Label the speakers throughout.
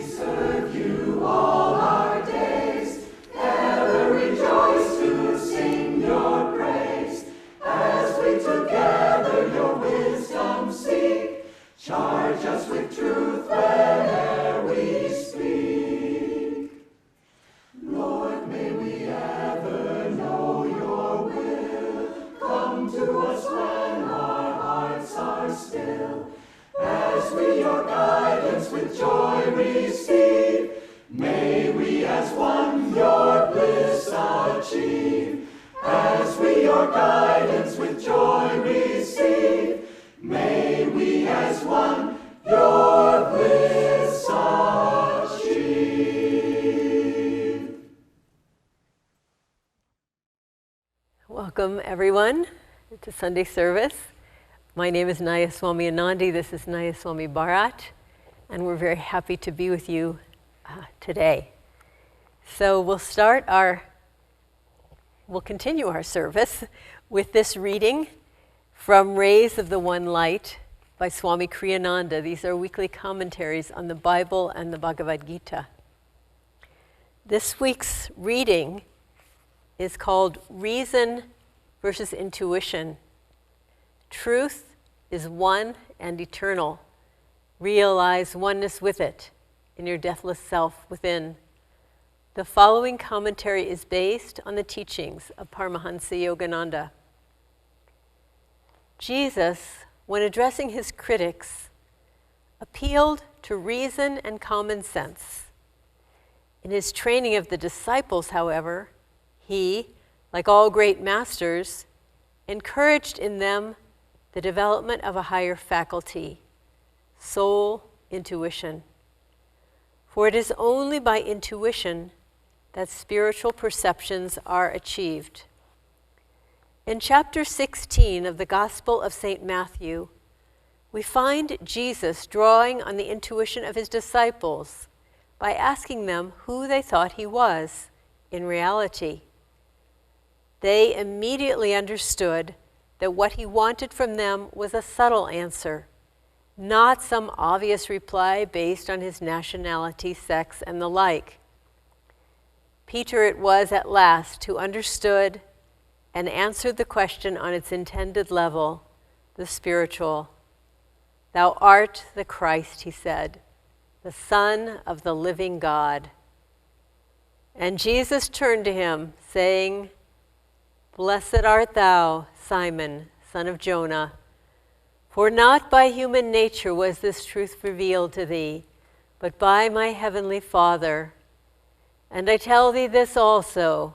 Speaker 1: serve you all our days, ever rejoice to sing your praise, as we together your wisdom seek. Charge us with truth whene'er we speak. Lord, may we ever know your will. Come to us when our hearts are still, as we your guidance with joy receive. May we as one your bliss achieve, as we your guidance with joy receive. May we as one your bliss achieve.
Speaker 2: Welcome everyone to Sunday service. My name is Nayaswamis Anandi. This is Nayaswamis Bharat, and we're very happy to be with you today. So we'll continue our service with this reading from Rays of the One Light by Swami Ananda. These are weekly commentaries on the Bible and the Bhagavad Gita. This week's reading is called Reason versus Intuition. Truth is one and eternal. Realize oneness with it in your deathless self within. The following commentary is based on the teachings of Paramahansa Yogananda. Jesus, when addressing his critics, appealed to reason and common sense. In his training of the disciples, however, he, like all great masters, encouraged in them the development of a higher faculty, soul intuition. For it is only by intuition that spiritual perceptions are achieved. In chapter 16 of the Gospel of St. Matthew, we find Jesus drawing on the intuition of his disciples by asking them who they thought he was in reality. They immediately understood that what he wanted from them was a subtle answer, not some obvious reply based on his nationality, sex, and the like. Peter it was at last who understood and answered the question on its intended level, the spiritual. Thou art the Christ, he said, the Son of the living God. And Jesus turned to him, saying, Blessed art thou, Simon, son of Jonah, for not by human nature was this truth revealed to thee, but by my heavenly Father. And I tell thee this also,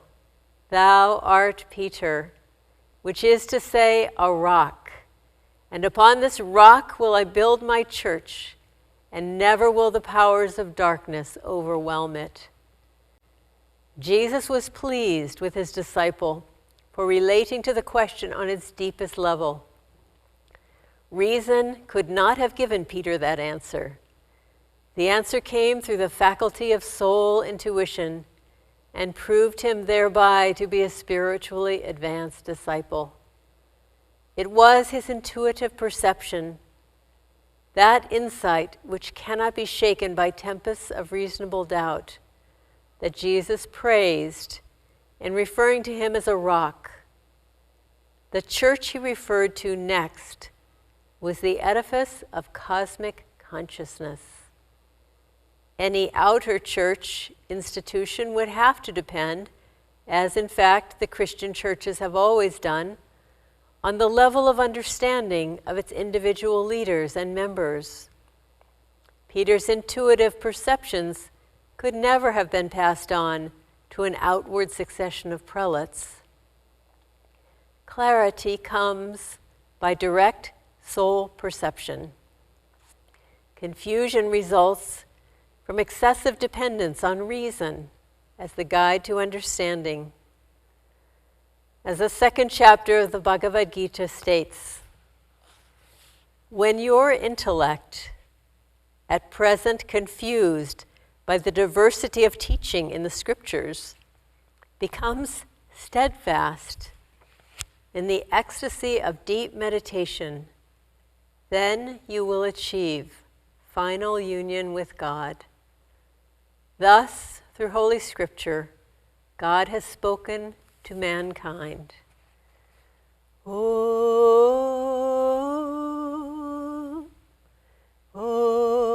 Speaker 2: thou art Peter, which is to say, a rock. And upon this rock will I build my church, and never will the powers of darkness overwhelm it. Jesus was pleased with his disciple for relating to the question on its deepest level. Reason could not have given Peter that answer. The answer came through the faculty of soul intuition and proved him thereby to be a spiritually advanced disciple. It was his intuitive perception, that insight which cannot be shaken by tempests of reasonable doubt, that Jesus praised in referring to him as a rock. The church he referred to next was the edifice of cosmic consciousness. Any outer church institution would have to depend, as in fact the Christian churches have always done, on the level of understanding of its individual leaders and members. Peter's intuitive perceptions could never have been passed on to an outward succession of prelates. Clarity comes by direct soul perception. Confusion results from excessive dependence on reason as the guide to understanding. As the second chapter of the Bhagavad Gita states, when your intellect, at present confused by the diversity of teaching in the scriptures, becomes steadfast in the ecstasy of deep meditation, then you will achieve final union with God. Thus, through Holy Scripture, God has spoken to mankind. Om, Om,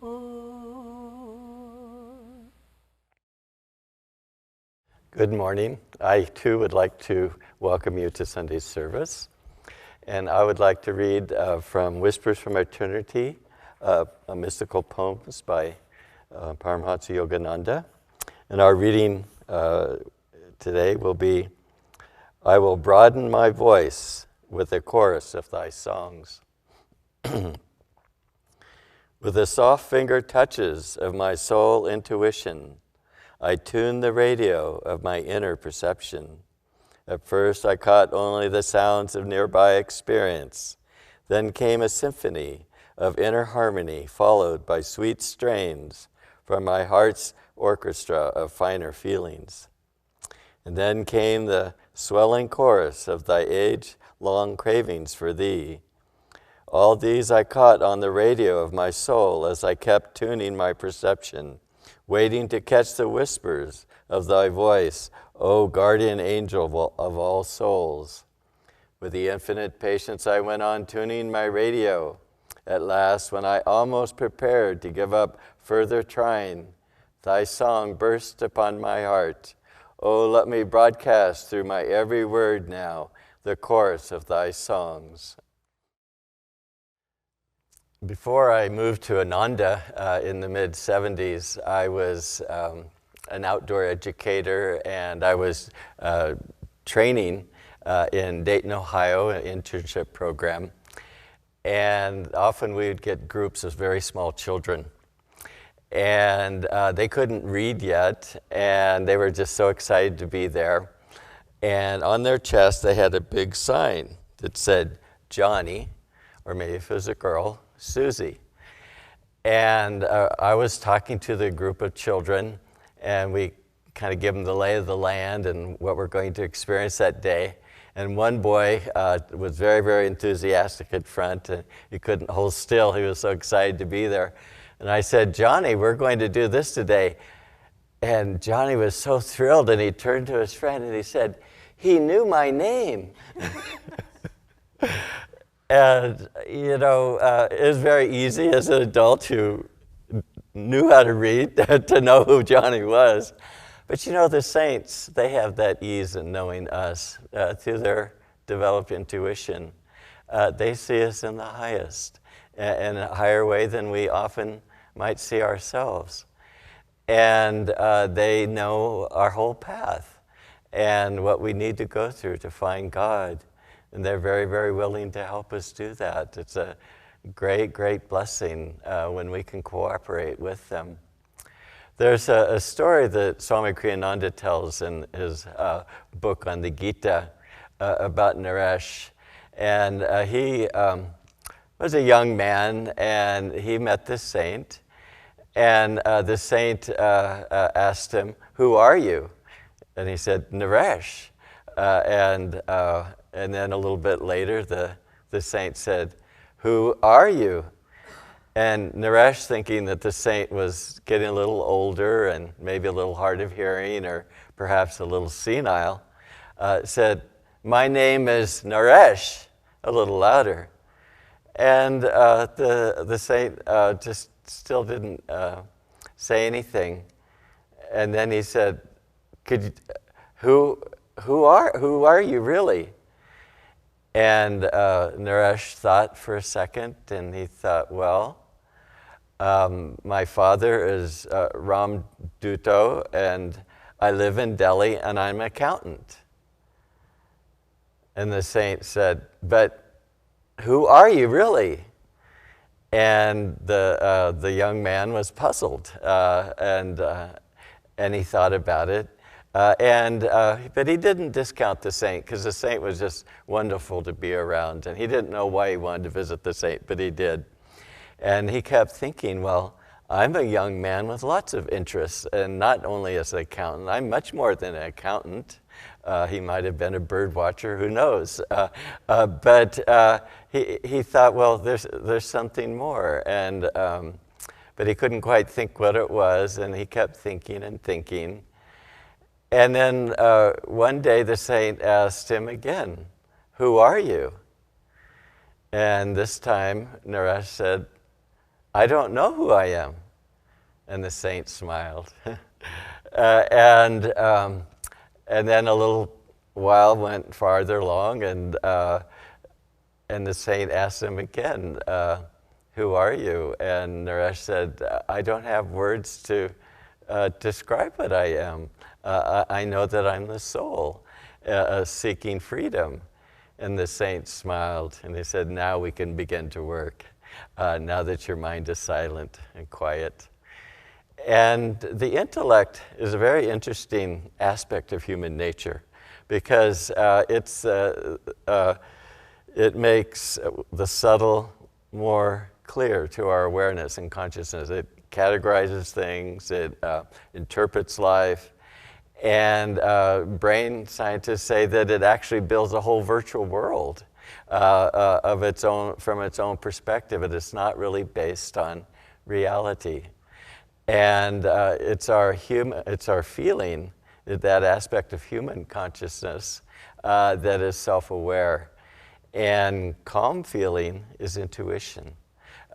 Speaker 2: Om.
Speaker 3: Good morning. I too would like to welcome you to Sunday's service. And I would like to read from Whispers from Eternity, a mystical poems by Paramahansa Yogananda. And our reading today will be, I will broaden my voice with a chorus of thy songs. With the soft finger touches of my soul intuition, I tune the radio of my inner perception. At first I caught only the sounds of nearby experience. Then came a symphony of inner harmony, followed by sweet strains from my heart's orchestra of finer feelings. And then came the swelling chorus of thy age-long cravings for thee. All these I caught on the radio of my soul as I kept tuning my perception, waiting to catch the whispers of thy voice, O guardian angel of all souls. With the infinite patience I went on tuning my radio. At last, when I almost prepared to give up further trying, thy song burst upon my heart. Oh, let me broadcast through my every word now the chorus of thy songs. Before I moved to Ananda in the mid-70s, I was an outdoor educator, and I was training in Dayton, Ohio, an internship program. And often we would get groups of very small children. And they couldn't read yet, and they were just so excited to be there. And on their chest, they had a big sign that said, Johnny, or maybe if it was a girl, Susie. And I was talking to the group of children, and we kind of give them the lay of the land and what we're going to experience that day. And one boy was very, very enthusiastic at front, and he couldn't hold still. He was so excited to be there. And I said, Johnny, we're going to do this today. And Johnny was so thrilled, and he turned to his friend and he said, he knew my name. And, you know, it was very easy as an adult who knew how to read to know who Johnny was. But, you know, the saints, they have that ease in knowing us through their developed intuition. They see us in the highest, in a higher way than we often might see ourselves. And they know our whole path and what we need to go through to find God. And they're very, very willing to help us do that. It's a great, great blessing when we can cooperate with them. There's a story that Swami Kriyananda tells in his book on the Gita about Naresh. And he was a young man, and he met this saint. And the saint asked him, who are you? And he said, Naresh. And then a little bit later, the saint said, who are you? And Naresh, thinking that the saint was getting a little older and maybe a little hard of hearing or perhaps a little senile, said, my name is Naresh, a little louder. And the saint just still didn't say anything. And then he said, who are you really? And Naresh thought for a second, and he thought, well, my father is Ram Duto, and I live in Delhi, and I'm an accountant. And the saint said, but who are you really? And the young man was puzzled, and he thought about it. But he didn't discount the saint, because the saint was just wonderful to be around. And he didn't know why he wanted to visit the saint, but he did. And he kept thinking, well, I'm a young man with lots of interests, and not only as an accountant. I'm much more than an accountant. He might have been a bird watcher, who knows? But he thought, well, there's something more. And, but he couldn't quite think what it was, and he kept thinking and thinking. And then one day the saint asked him again, "Who are you?" And this time Naresh said, "I don't know who I am." And the saint smiled. And then a little while went farther along, and the saint asked him again, "Who are you?" And Naresh said, "I don't have words to describe what I am. I know that I'm the soul seeking freedom." And the saint smiled, and he said, "Now we can begin to work, now that your mind is silent and quiet." And the intellect is a very interesting aspect of human nature, because it makes the subtle more clear to our awareness and consciousness. It categorizes things, it interprets life, and brain scientists say that it actually builds a whole virtual world of its own, from its own perspective. It is not really based on reality. And it's our feeling, that aspect of human consciousness that is self-aware. And calm feeling is intuition.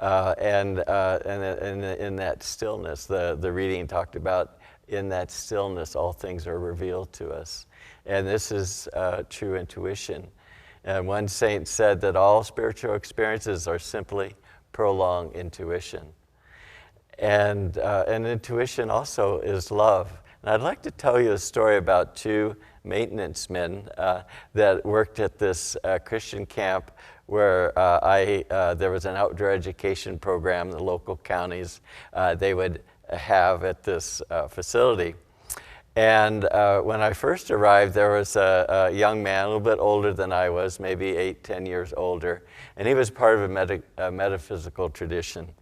Speaker 3: And in that stillness, the reading talked about, in that stillness, all things are revealed to us. And this is true intuition. And one saint said that all spiritual experiences are simply prolonged intuition. And intuition also is love. And I'd like to tell you a story about two maintenance men that worked at this Christian camp where there was an outdoor education program the local counties they would have at this facility. And when I first arrived, there was a young man, a little bit older than I was, maybe 8-10 years older, and he was part of a metaphysical tradition.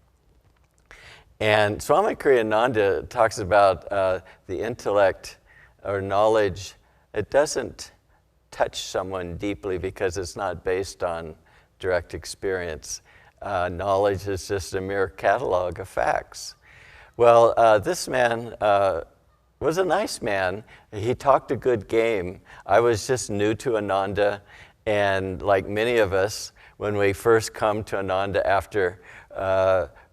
Speaker 3: And Swami Ananda talks about the intellect or knowledge. It doesn't touch someone deeply because it's not based on direct experience. Knowledge is just a mere catalog of facts. Well, this man was a nice man. He talked a good game. I was just new to Ananda, and like many of us, when we first come to Ananda after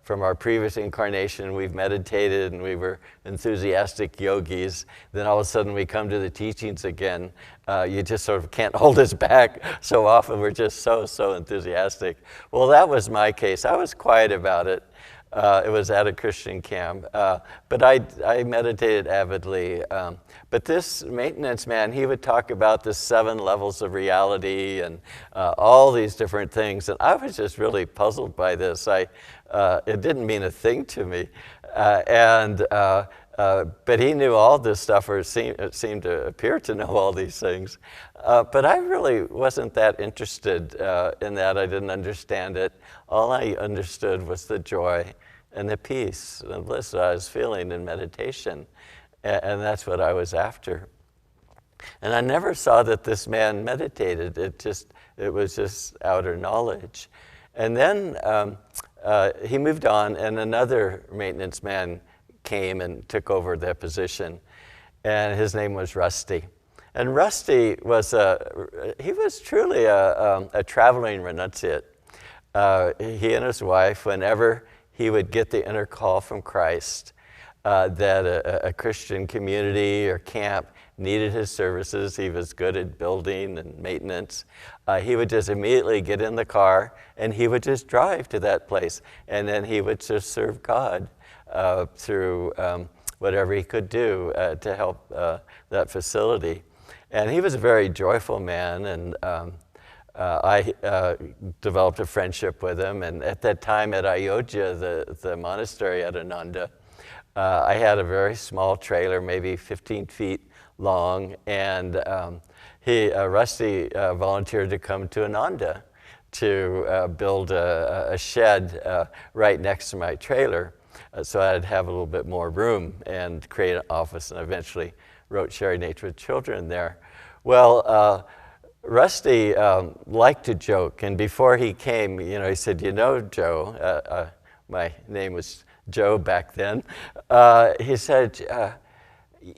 Speaker 3: from our previous incarnation, we've meditated and we were enthusiastic yogis. Then all of a sudden we come to the teachings again. You just sort of can't hold us back. So often we're just so enthusiastic. Well, that was my case. I was quiet about it. It was at a Christian camp. But I meditated avidly. But this maintenance man, he would talk about the 7 levels of reality and all these different things. And I was just really puzzled by this. It didn't mean a thing to me. But he knew all this stuff, or it seemed to appear to know all these things. But I really wasn't that interested in that. I didn't understand it. All I understood was the joy and the peace and the bliss that I was feeling in meditation. And that's what I was after. And I never saw that this man meditated. It was just outer knowledge. And then he moved on, and another maintenance man came and took over that position. And his name was Rusty. And Rusty was truly a traveling renunciate. He and his wife, whenever he would get the inner call from Christ that a Christian community or camp needed his services, he was good at building and maintenance, he would just immediately get in the car and he would just drive to that place. And then he would just serve God through whatever he could do to help that facility. And he was a very joyful man, and I developed a friendship with him. And at that time at Ayodhya, the monastery at Ananda, I had a very small trailer, maybe 15 feet long, and Rusty volunteered to come to Ananda to build a shed right next to my trailer. so I'd have a little bit more room and create an office, and eventually wrote Sharing Nature with Children there. Well, Rusty liked to joke, and before he came, he said, Joe, my name was Joe back then, he said,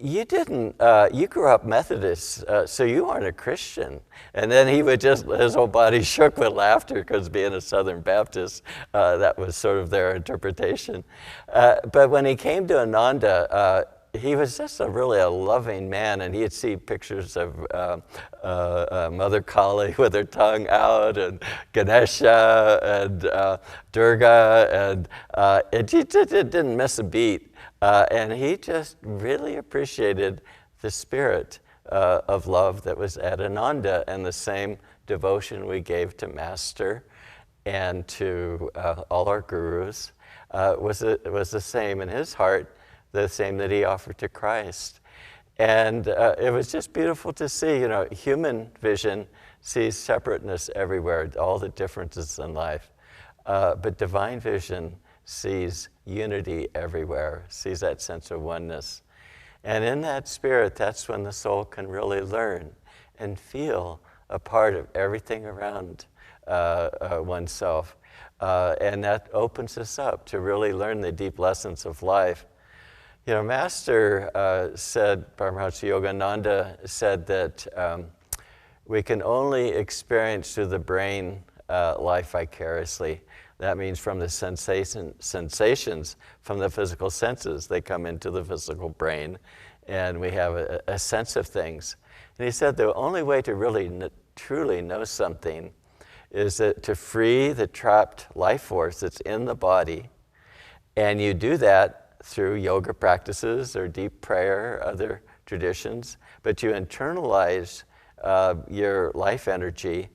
Speaker 3: you grew up Methodist, so you aren't a Christian. And then he would his whole body shook with laughter, because being a Southern Baptist, that was sort of their interpretation. But when he came to Ananda, he was just really a loving man, and he'd see pictures of Mother Kali with her tongue out, and Ganesha, and Durga, and it didn't miss a beat. And he just really appreciated the spirit of love that was at Ananda, and the same devotion we gave to Master and to all our gurus was the same in his heart, the same that he offered to Christ. And it was just beautiful to see, human vision sees separateness everywhere, all the differences in life. But divine vision sees unity everywhere, sees that sense of oneness. And in that spirit, that's when the soul can really learn and feel a part of everything around oneself. And that opens us up to really learn the deep lessons of life. Master said, Paramahansa Yogananda said that we can only experience through the brain life vicariously. That means from the sensations from the physical senses. They come into the physical brain, and we have a sense of things. And he said the only way to really truly know something is to free the trapped life force that's in the body. And you do that through yoga practices or deep prayer, other traditions, but you internalize your life energy,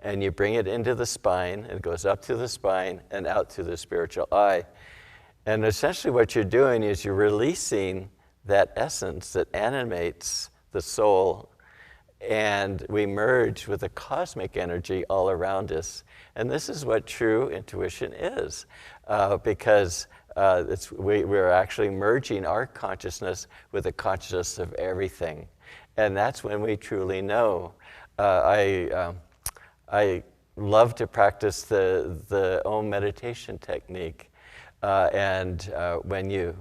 Speaker 3: and you bring it into the spine. It goes up through the spine and out through the spiritual eye. And essentially what you're doing is you're releasing that essence that animates the soul, and we merge with the cosmic energy all around us. And this is what true intuition is, because we're actually merging our consciousness with the consciousness of everything. And that's when we truly know. I love to practice the Om meditation technique. And when you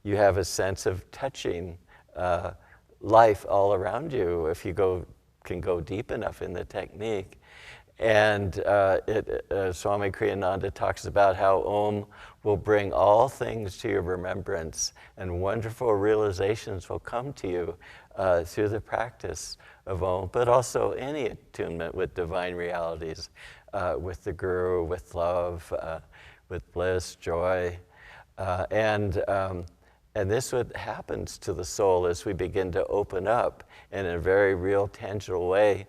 Speaker 3: have a sense of touching life all around you, if you can go deep enough in the technique. And Swami Kriyananda talks about how Om will bring all things to your remembrance, and wonderful realizations will come to you through the practice of Om, but also any attunement with divine realities, with the Guru, with love, with bliss, joy. And this what happens to the soul as we begin to open up in a very real, tangible way.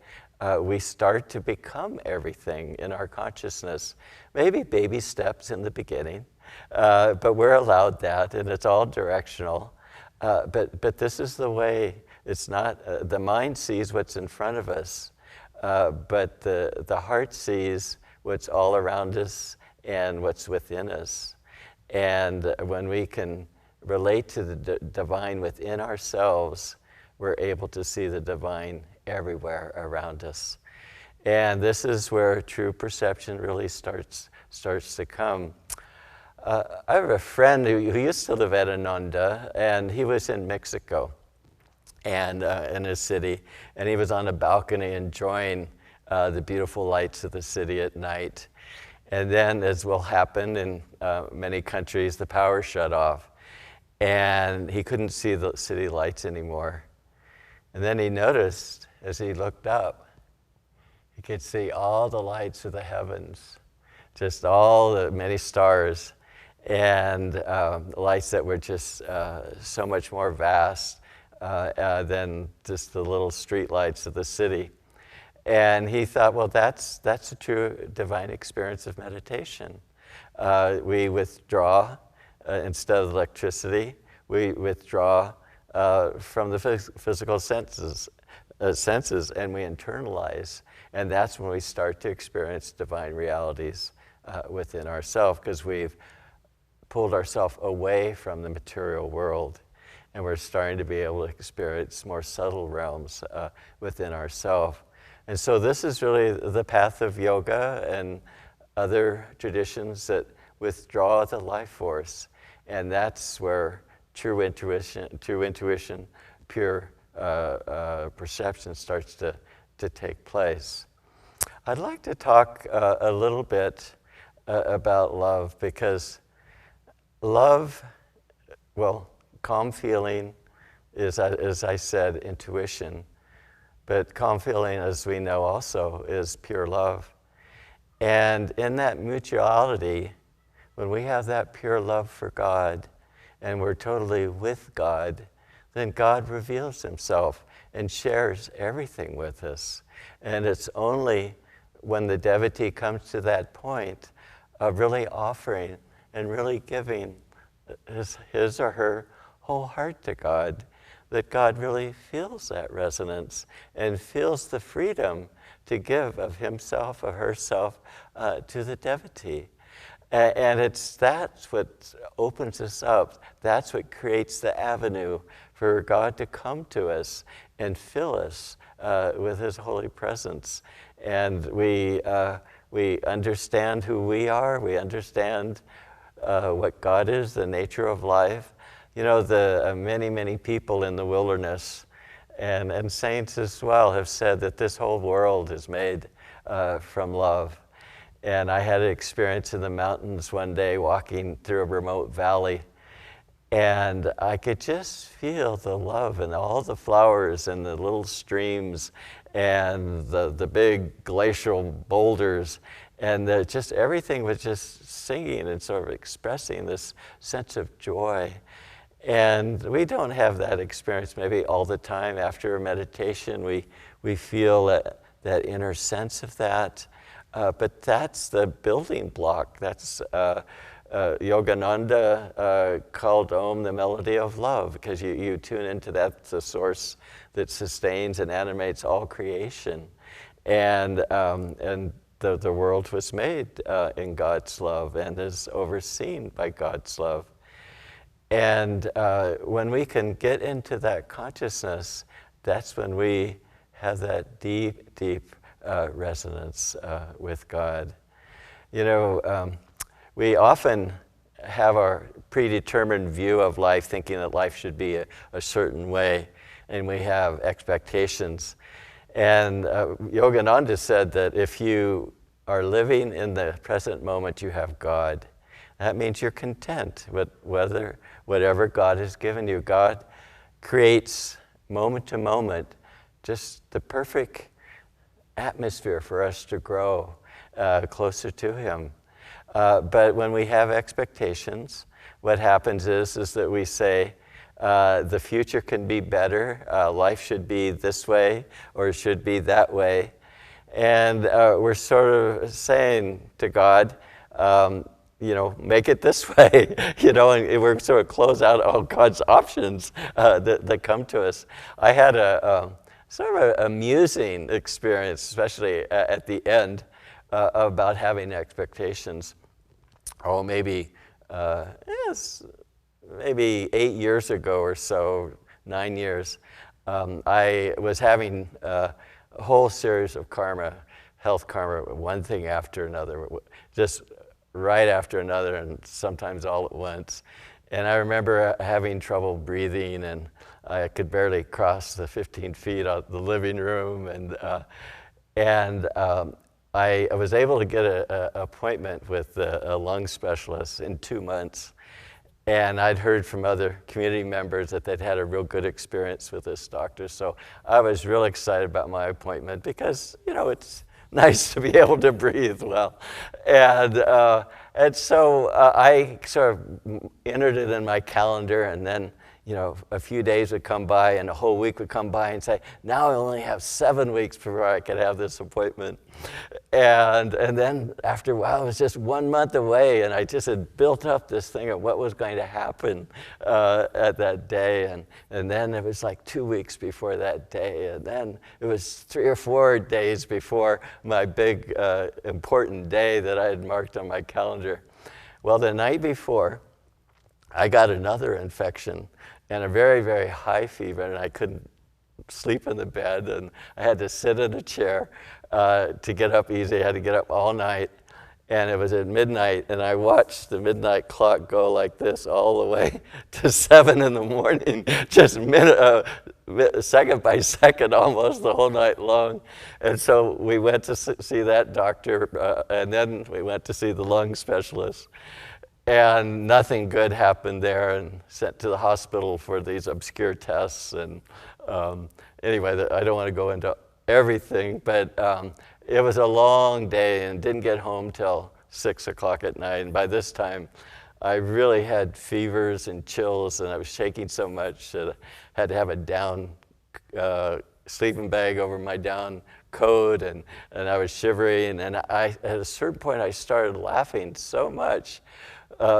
Speaker 3: We start to become everything in our consciousness. Maybe baby steps in the beginning, but we're allowed that, and it's all directional. But this is the way. It's not, the mind sees what's in front of us, but the heart sees what's all around us and what's within us. And when we can relate to the divine within ourselves, we're able to see the divine everywhere around us. And this is where true perception really starts to come. I have a friend who used to live at Ananda, and he was in Mexico, and in his city, and he was on a balcony enjoying the beautiful lights of the city at night. And then, as will happen in many countries, the power shut off, and he couldn't see the city lights anymore. And then he noticed, as he looked up, he could see all the lights of the heavens, just all the many stars, and lights that were just so much more vast than just the little street lights of the city. And he thought, well, that's a true divine experience of meditation. We withdraw instead of electricity. We withdraw from the physical senses, and we internalize. And that's when we start to experience divine realities within ourselves, because we've pulled ourselves away from the material world, and we're starting to be able to experience more subtle realms within ourselves. And so this is really the path of yoga and other traditions that withdraw the life force. And that's where true intuition, pure perception starts to take place. I'd like to talk a little bit about love, because love, well, calm feeling is, as I said, intuition. But calm feeling, as we know also, is pure love. And in that mutuality, when we have that pure love for God and we're totally with God, then God reveals himself and shares everything with us. And it's only when the devotee comes to that point of really offering and really giving his or her whole heart to God, that God really feels that resonance and feels the freedom to give of himself or herself to the devotee. And that's what opens us up. That's what creates the avenue for God to come to us and fill us with his holy presence. And we understand who we are. We understand what God is, the nature of life. You know, the many people in the wilderness and saints as well have said that this whole world is made from love. And I had an experience in the mountains one day walking through a remote valley, and I could just feel the love and all the flowers and the little streams and the big glacial boulders, and just everything was just singing and sort of expressing this sense of joy. And we don't have that experience maybe all the time. After a meditation, we feel that inner sense of that. But that's the building block. That's Yogananda called Om the melody of love, because you tune into that, the source that sustains and animates all creation. And the world was made in God's love and is overseen by God's love. And when we can get into that consciousness, that's when we have that deep resonance with God. You know, we often have our predetermined view of life, thinking that life should be a certain way, and we have expectations. And Yogananda said that if you are living in the present moment, you have God. That means you're content with whatever God has given you. God creates moment to moment just the perfect atmosphere for us to grow closer to him. But when we have expectations, what happens is that we say, the future can be better, life should be this way, or it should be that way. And we're sort of saying to God, you know, make it this way, you know, and we're sort of close out all God's options that come to us. I had a sort of an amusing experience, especially at the end, about having expectations. Oh, maybe 8 years ago or so, 9 years, I was having a whole series of health karma, one thing after another, just right after another, and sometimes all at once. And I remember having trouble breathing, and I could barely cross the 15 feet out of the living room, and I was able to get an appointment with a lung specialist in 2 months. And I'd heard from other community members that they'd had a real good experience with this doctor. So I was real excited about my appointment, because, you know, it's nice to be able to breathe well. And so I sort of entered it in my calendar, and then, you know, a few days would come by and a whole week would come by and say, now I only have 7 weeks before I could have this appointment. And then after a while, it was just 1 month away, and I just had built up this thing of what was going to happen at that day. And then it was like 2 weeks before that day, and then it was 3 or 4 days before my big important day that I had marked on my calendar. Well, the night before, I got another infection and a very, very high fever, and I couldn't sleep in the bed, and I had to sit in a chair to get up easy. I had to get up all night, and it was at midnight, and I watched the midnight clock go like this all the way to 7 in the morning, just second by second, almost the whole night long. And so we went to see that doctor, and then we went to see the lung specialist. And nothing good happened there, and sent to the hospital for these obscure tests. And anyway, I don't want to go into everything, but it was a long day and didn't get home till 6 o'clock at night. And by this time, I really had fevers and chills, and I was shaking so much that I had to have a down sleeping bag over my down coat, and I was shivering. And at a certain point, I started laughing so much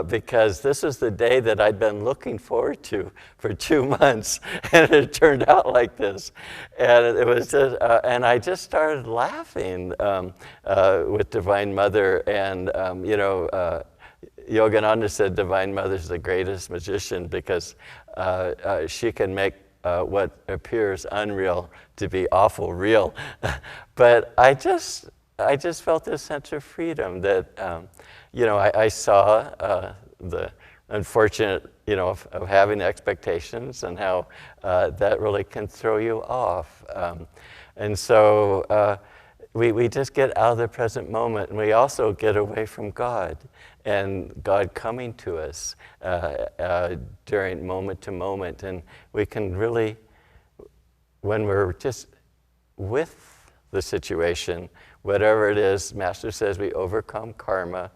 Speaker 3: because this is the day that I'd been looking forward to for 2 months, and it turned out like this. And it was just, and I just started laughing with Divine Mother. And Yogananda said Divine Mother's the greatest magician because she can make what appears unreal to be awful real. But I just felt this sense of freedom that, I saw the unfortunate, of having expectations and how that really can throw you off. And so we just get out of the present moment, and we also get away from God and God coming to us during moment to moment. And we can really, when we're just with the situation, whatever it is, Master says we overcome karma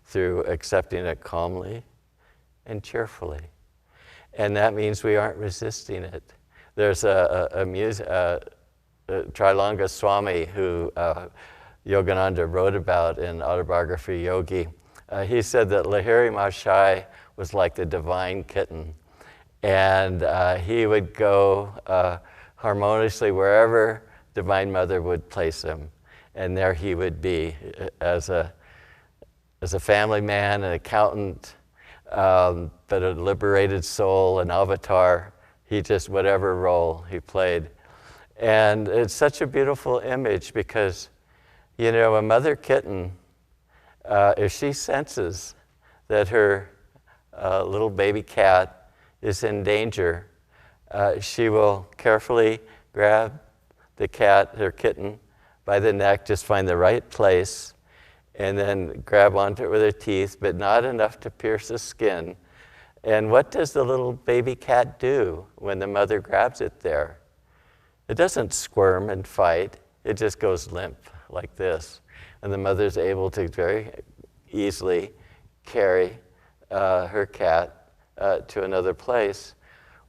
Speaker 3: through accepting it calmly and cheerfully. And that means we aren't resisting it. There's a Trilanga Swami who Yogananda wrote about in Autobiography Yogi. He said that Lahiri Mahashai was like the divine kitten. And he would go harmoniously wherever Divine Mother would place him. And there he would be as a family man, an accountant, but a liberated soul, an avatar. He just, whatever role he played. And it's such a beautiful image because, a mother kitten, if she senses that her little baby cat is in danger, she will carefully grab the cat, her kitten, by the neck, just find the right place, and then grab onto it with her teeth, but not enough to pierce the skin. And what does the little baby cat do when the mother grabs it there? It doesn't squirm and fight. It just goes limp like this. And the mother's able to very easily carry her cat to another place.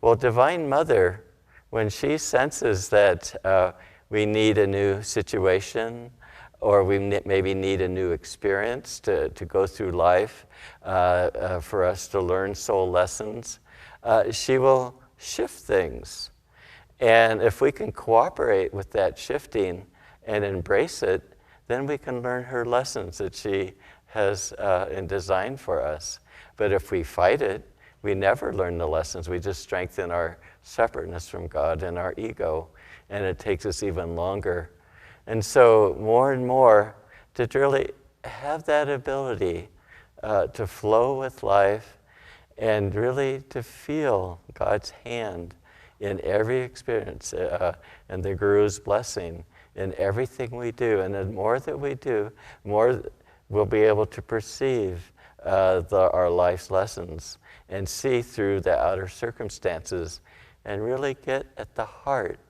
Speaker 3: Well, Divine Mother, when she senses that we need a new situation, or we maybe need a new experience to go through life, for us to learn soul lessons, she will shift things. And if we can cooperate with that shifting and embrace it, then we can learn her lessons that she has in design for us. But if we fight it, we never learn the lessons. We just strengthen our separateness from God and our ego, and it takes us even longer. And so more and more to really have that ability to flow with life and really to feel God's hand in every experience and the Guru's blessing in everything we do. And the more that we do, more we'll be able to perceive our life's lessons and see through the outer circumstances and really get at the heart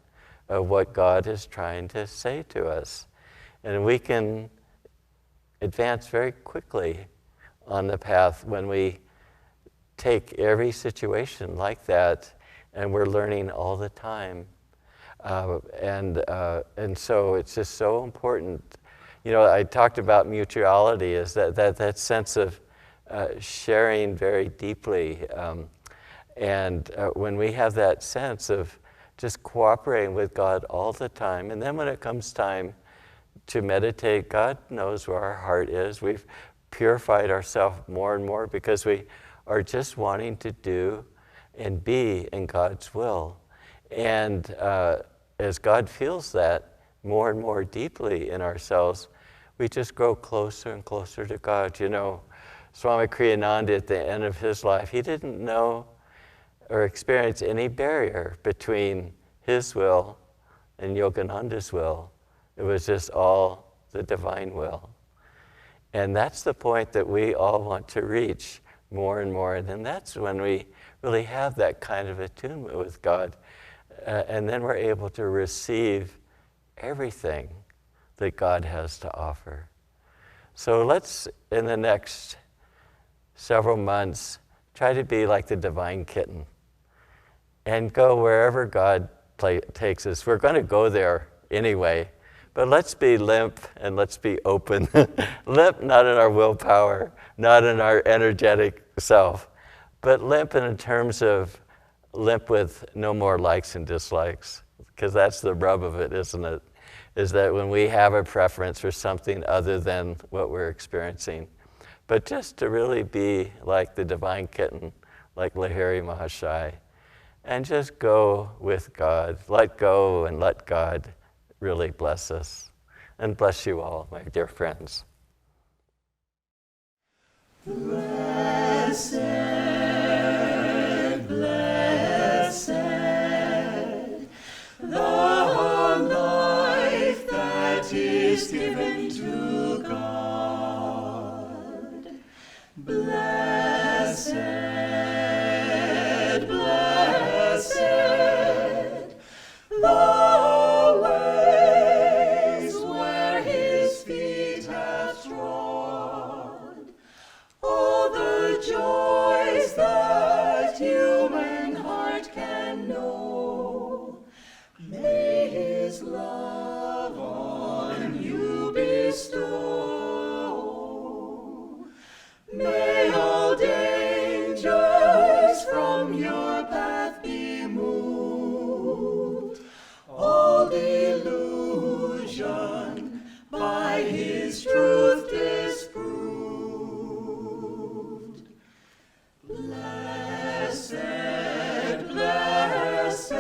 Speaker 3: of what God is trying to say to us. And we can advance very quickly on the path when we take every situation like that, and we're learning all the time. And so it's just so important. I talked about mutuality, is that sense of sharing very deeply. And when we have that sense of just cooperating with God all the time, and then when it comes time to meditate, God knows where our heart is. We've purified ourselves more and more because we are just wanting to do and be in God's will. And as God feels that more and more deeply in ourselves, we just grow closer and closer to God. You know, Swami Kriyananda at the end of his life, he didn't know or experience any barrier between his will and Yogananda's will. It was just all the divine will. And that's the point that we all want to reach more and more. And then that's when we really have that kind of attunement with God. And then we're able to receive everything that God has to offer. So let's, in the next several months, try to be like the divine kitten and go wherever God takes us. We're going to go there anyway, but let's be limp and let's be open. Limp not in our willpower, not in our energetic self, but limp in terms of limp with no more likes and dislikes, because that's the rub of it, isn't it? Is that when we have a preference for something other than what we're experiencing. But just to really be like the divine kitten, like Lahiri Mahashai, and just go with God. Let go and let God really bless us. And bless you all, my dear friends.
Speaker 1: Blessed, blessed, the life that is given to God. Blessed, blessed, the ways where his feet have trod. All the joys that human heart can know. May his love on you bestow. May all dangers from your path be moved. All delusion by his truth disproved. Blessed, blessed,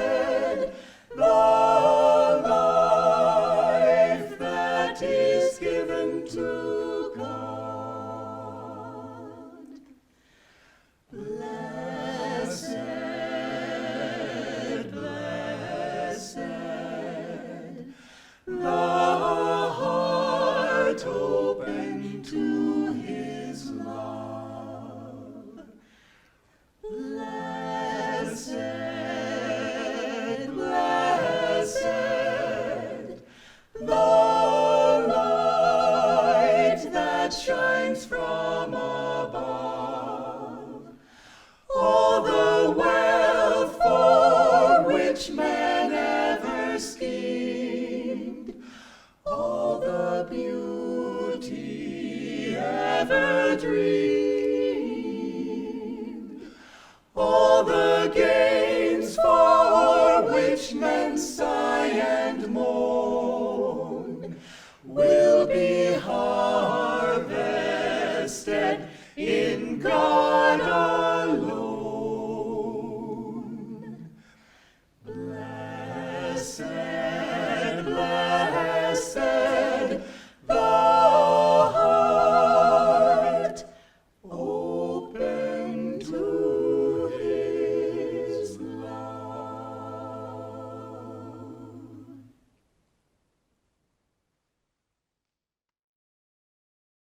Speaker 1: the life that is given to God. Blessed, blessed, the heart open to his love. Blessed, blessed, the light that shines from above. All the wealth for which man ever schemed, all the beauty ever dreamed, all the gains for which men sigh and moan, will be harvested